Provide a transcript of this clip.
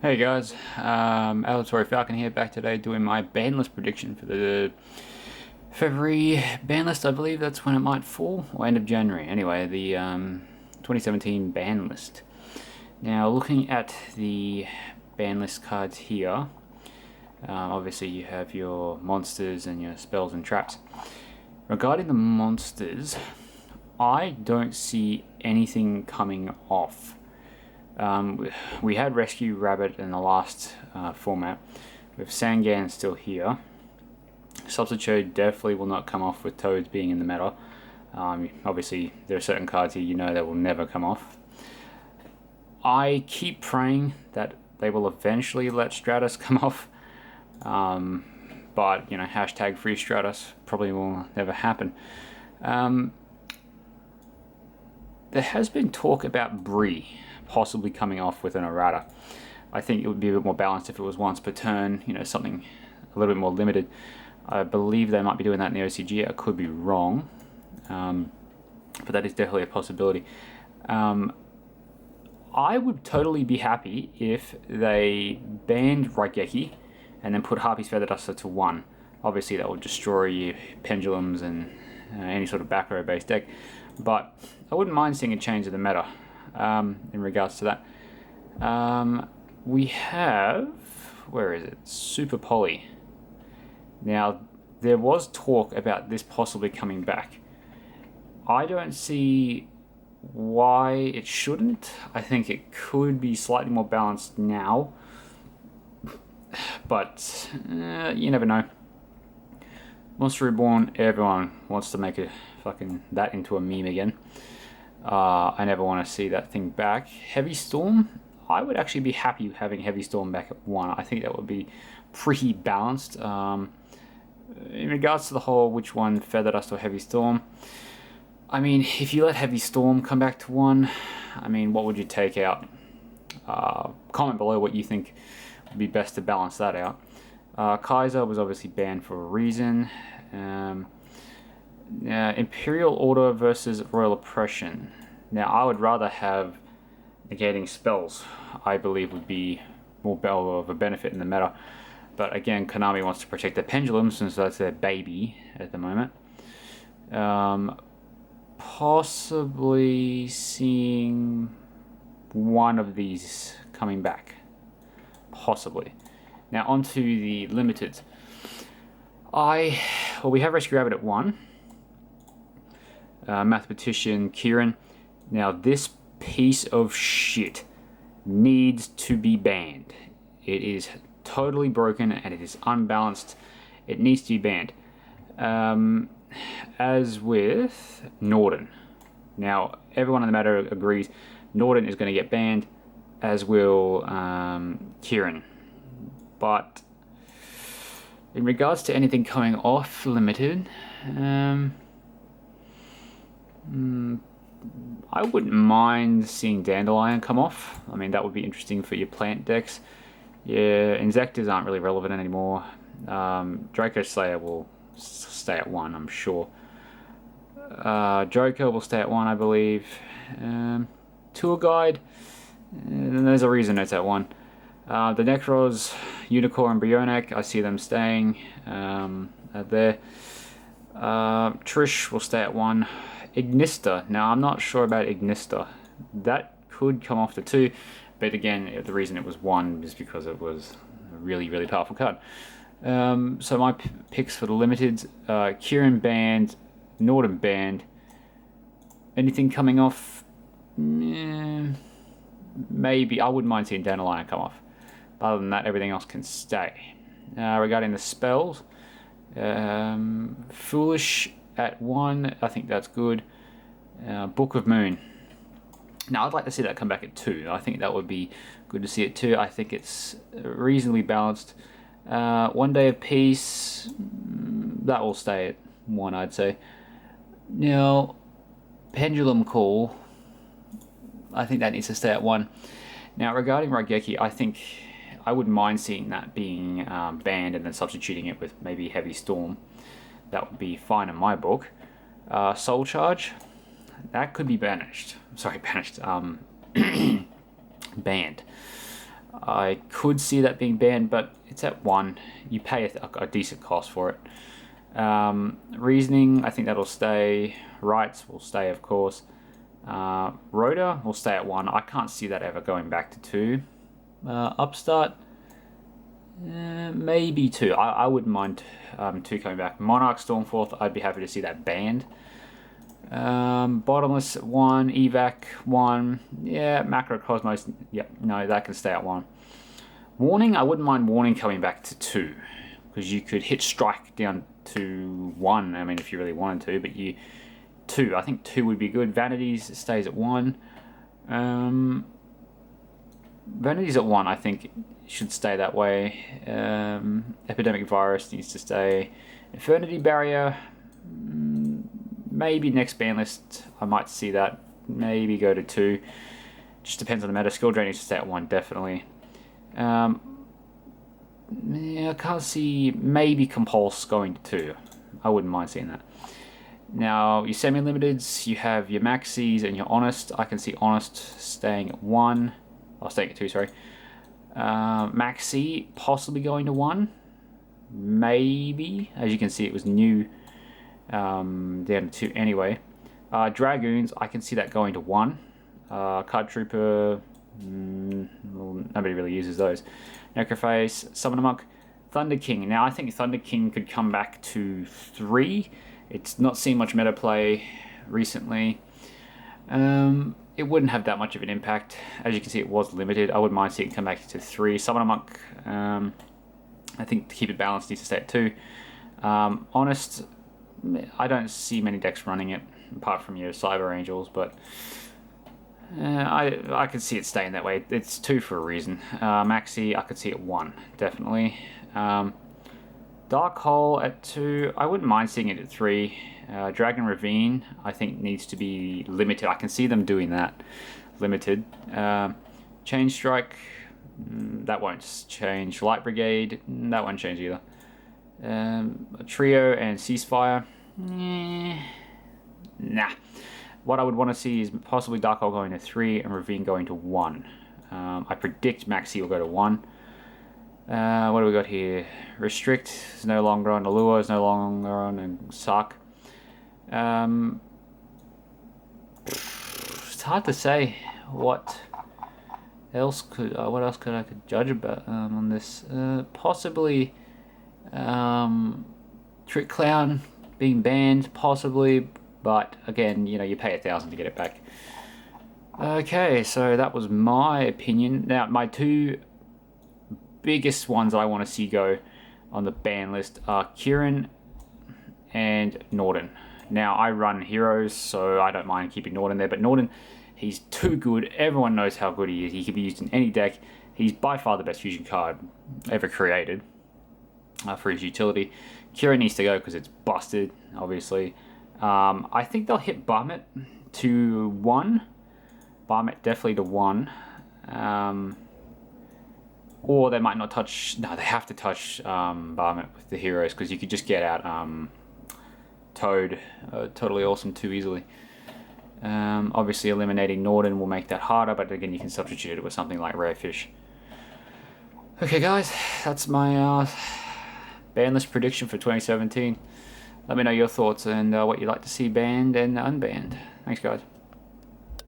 Hey guys, Alatory Falcon here, back today doing my ban list prediction for the February ban list. I believe that's when it might fall, or end of January. Anyway, the 2017 ban list. Now, looking at the ban list cards here, obviously you have your monsters and your spells and traps. Regarding the monsters, I don't see anything coming off. We had Rescue Rabbit in the last format, with Sangan still here. Substitute definitely will not come off with Toads being in the meta. Obviously, there are certain cards here you know that will never come off. I keep praying that they will eventually let Stratus come off, but you know, hashtag free Stratus probably will never happen. There has been talk about Bree possibly coming off with an errata. I think it would be a bit more balanced if it was once per turn, you know, something a little bit more limited. I believe they might be doing that in the OCG. I could be wrong, but that is definitely a possibility. I would totally be happy if they banned Raigeki and then put Harpy's Feather Duster to 1. Obviously that would destroy your pendulums and any sort of back row based deck, but I wouldn't mind seeing a change of the meta. In regards to that, we have, where is it? Super Poly. Now, there was talk about this possibly coming back. I don't see why it shouldn't. I think it could be slightly more balanced now, but you never know. Monster Reborn, everyone wants to make that into a meme again. I never want to see that thing back. Heavy Storm, I would actually be happy having Heavy Storm back at 1. I think that would be pretty balanced. In regards to the whole which one, Feather Dust or Heavy Storm, I mean, if you let Heavy Storm come back to 1, I mean, what would you take out? Comment below what you think would be best to balance that out. Kaiser was obviously banned for a reason. Imperial Order versus Royal Oppression. Now, I would rather have negating spells. I believe would be more of a benefit in the meta. But again, Konami wants to protect the pendulum since that's their baby at the moment. Possibly seeing one of these coming back. Possibly. Now, onto the limiteds. We have Rescue Rabbit at 1. Mathematician Kieran. Now, this piece of shit needs to be banned. It is totally broken and it is unbalanced. It needs to be banned. As with Norden. Now, everyone in the matter agrees Norden is going to get banned, as will Kieran. But in regards to anything coming off limited, I wouldn't mind seeing Dandelion come off. I mean, that would be interesting for your plant decks. Yeah, Insectors aren't really relevant anymore. Draco Slayer will stay at 1, I'm sure. Joker will stay at 1, I believe. Tour Guide, there's a reason it's at 1. The Necros, Unicorn, and Brionac, I see them staying there. Trish will stay at 1. Ignista. Now, I'm not sure about Ignista. That could come off to 2, but again, the reason it was 1 is because it was a really, really powerful card. So my picks for the limiteds, Kieran banned, Norden banned. Anything coming off? Maybe. I wouldn't mind seeing Dandelion come off. But other than that, everything else can stay. Regarding the spells, Foolish at 1, I think that's good. Book of Moon. Now, I'd like to see that come back at 2. I think that would be good to see it too. I think it's reasonably balanced. One Day of Peace, that will stay at 1, I'd say. Now, Pendulum Call, I think that needs to stay at 1. Now, regarding Raigeki, I think I wouldn't mind seeing that being banned and then substituting it with maybe Heavy Storm. That would be fine in my book. Soul Charge, that could be banished. Sorry, banished. Banned. I could see that being banned, but it's at 1. You pay a decent cost for it. Reasoning, I think that'll stay. Rights will stay, of course. Rotor will stay at 1. I can't see that ever going back to 2. Upstart, maybe 2. I wouldn't mind 2 coming back. Monarch, Stormforth, I'd be happy to see that banned. Bottomless 1, Evac 1, yeah, Macrocosmos, yep, no, that can stay at 1. Warning, I wouldn't mind Warning coming back to 2, because you could hit Strike down to 1, I mean, if you really wanted to, but 2, I think 2 would be good. Vanities stays at 1. Vanities at 1, I think, should stay that way. Epidemic Virus needs to stay. Infernity Barrier, maybe next ban list I might see that. Maybe go to 2. Just depends on the meta. Skill Drain needs to stay at 1, definitely. Yeah, I can't see maybe Compulse going to 2. I wouldn't mind seeing that. Now, your semi-limiteds, you have your Maxis and your Honest. I can see Honest staying at 1. Oh, staying at 2, sorry. Maxi possibly going to 1. Maybe. As you can see, it was new down to 2 anyway. Dragoons, I can see that going to 1. Card Trooper, well, nobody really uses those. Necrophase, Summoner Monk, Thunder King. Now, I think Thunder King could come back to 3. It's not seen much meta play recently. It wouldn't have that much of an impact. As you can see, it was limited. I wouldn't mind seeing it come back to 3. Summoner Monk, I think to keep it balanced, needs to stay at 2. Honest, I don't see many decks running it, apart from your Cyber Angels, but I could see it staying that way. It's 2 for a reason. Maxi, I could see it 1, definitely. Dark Hole at 2, I wouldn't mind seeing it at 3. Dragon Ravine, I think, needs to be limited. I can see them doing that, limited. Chain Strike, that won't change. Light Brigade, that won't change either. Trio and Ceasefire, nah. What I would want to see is possibly Dark Hole going to 3 and Ravine going to 1. I predict Maxi will go to 1. What do we got here? Restrict is no longer on. Allure is no longer on. And Suck. It's hard to say what else could I could judge about on this. Possibly Trick Clown being banned, possibly, but again, you know, you pay 1,000 to get it back. Okay, so that was my opinion. Now, my 2 biggest ones that I want to see go on the ban list are Kieran and Norden. Now, I run Heroes, so I don't mind keeping Norden there, but Norden, he's too good. Everyone knows how good he is. He can be used in any deck. He's by far the best fusion card ever created for his utility. Kieran needs to go because it's busted, obviously. I think they'll hit Barmet to 1. Barmet definitely to 1. Or they might not touch... No, they have to touch Barmet with the Heroes, because you could just get out Toad totally awesome too easily. Obviously eliminating Norden will make that harder, but again, you can substitute it with something like Rare Fish. Okay guys, that's my ban list prediction for 2017. Let me know your thoughts and what you'd like to see banned and unbanned. Thanks guys.